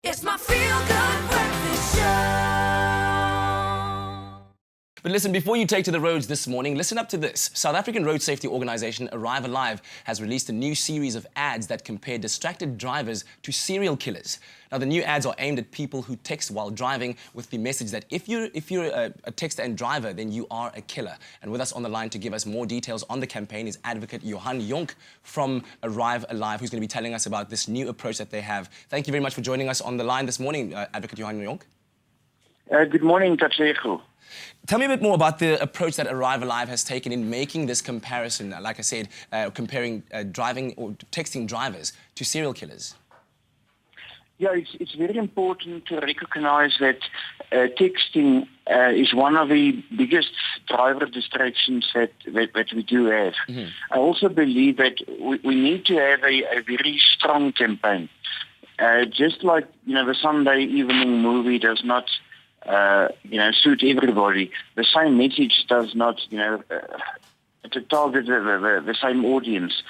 It's my feel-good breakfast show. But listen, before you take to the roads this morning, listen up to this. South African road safety organisation Arrive Alive has released a new series of ads that compare distracted drivers to serial killers. Now, the new ads are aimed at people who text while driving with the message that if you're a texter and driver, then you are a killer. And with us on the line to give us more details on the campaign is advocate Johan Jonk from Arrive Alive, who's going to be telling us about this new approach that they have. Thank you very much for joining us on the line this morning, advocate Johan Jonk. Good morning, Tatsego. Tell me a bit more about the approach that Arrive Alive has taken in making this comparison, like I said, comparing driving or texting drivers to serial killers. Yeah, it's very important to recognize that texting is one of the biggest driver distractions that we do have. Mm-hmm. I also believe that we need to have a very strong campaign. Just like, the Sunday evening movie does not suit everybody. The same message does not, to target the same audience.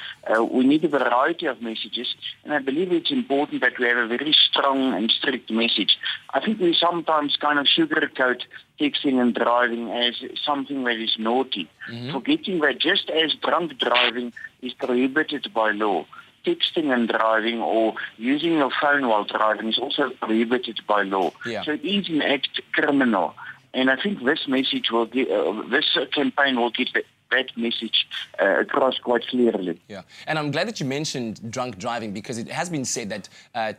We need a variety of messages, and I believe it's important that we have a very strong and strict message. I think we sometimes kind of sugarcoat texting and driving as something that is naughty, forgetting that just as drunk driving is prohibited by law, texting and driving or using your phone while driving is also prohibited by law. Yeah. So it is an act criminal. And I think this message will get, this campaign will get that message across quite clearly. Yeah, and I'm glad that you mentioned drunk driving, because it has been said that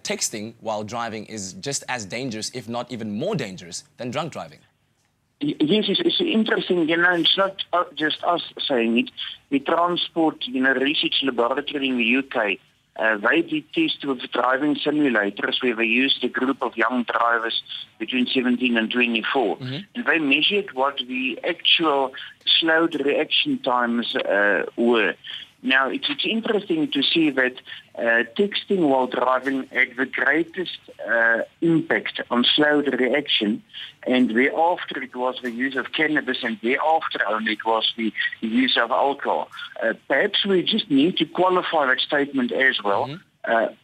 texting while driving is just as dangerous, if not even more dangerous, than drunk driving. Yes, it's interesting, it's not just us saying it. The Transport, Research Laboratory in the UK, they did tests with driving simulators where they used a group of young drivers between 17 and 24. Mm-hmm. And they measured what the actual slowed reaction times were. Now, it's interesting to see that texting while driving had the greatest impact on slowed reaction, and thereafter it was the use of cannabis, and thereafter only it was the use of alcohol. Perhaps we just need to qualify that statement as well. Mm-hmm.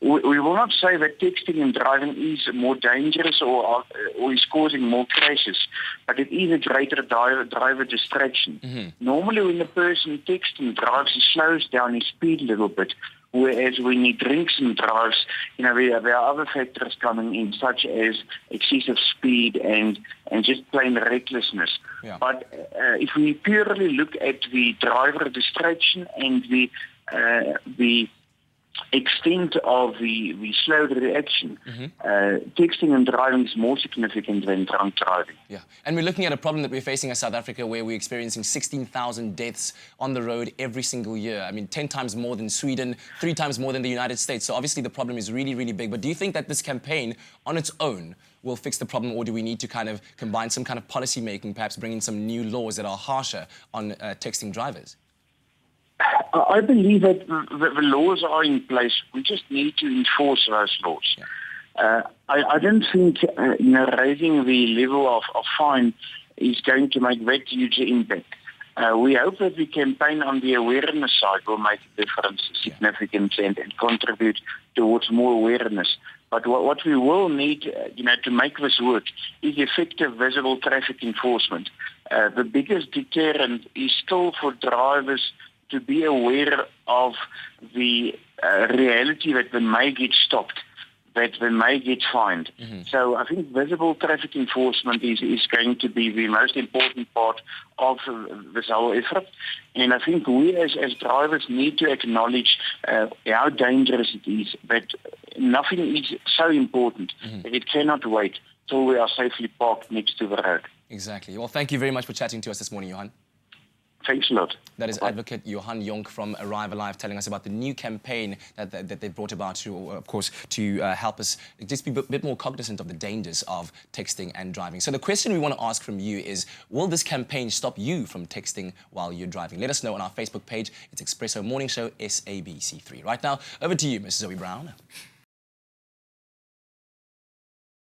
We will not say that texting and driving is more dangerous or is causing more crashes, but it is a greater driver distraction. Mm-hmm. Normally when a person texts and drives, he slows down his speed a little bit, whereas when he drinks and drives, there are other factors coming in, such as excessive speed and just plain recklessness. Yeah. But if we purely look at the driver distraction and the extent of the slowed reaction, texting and driving is more significant than drunk driving. Yeah, and we're looking at a problem that we're facing in South Africa, where we're experiencing 16,000 deaths on the road every single year. I mean, 10 times more than Sweden, 3 times more than the United States. So obviously the problem is really, really big. But do you think that this campaign on its own will fix the problem, or do we need to kind of combine some kind of policy making, perhaps bring in some new laws that are harsher on texting drivers? I believe that the laws are in place. We just need to enforce those laws. Yeah. I don't think raising the level of fine is going to make that huge impact. We hope that the campaign on the awareness side will make a difference, significant, and contribute towards more awareness. But what we will need, to make this work is effective visible traffic enforcement. The biggest deterrent is still for drivers to be aware of the reality that they may get stopped, that they may get fined. Mm-hmm. So I think visible traffic enforcement is going to be the most important part of this whole effort. And I think we as drivers need to acknowledge how dangerous it is, that nothing is so important that it cannot wait till we are safely parked next to the road. Exactly. Well, thank you very much for chatting to us this morning, Johan. Thanks a lot. That is advocate Johan Jonk from Arrive Alive telling us about the new campaign that they brought about to, of course, to help us just be a bit more cognizant of the dangers of texting and driving. So the question we want to ask from you is, will this campaign stop you from texting while you're driving? Let us know on our Facebook page. It's Expresso Morning Show, SABC3. Right now, over to you, Mrs. Zoe Brown.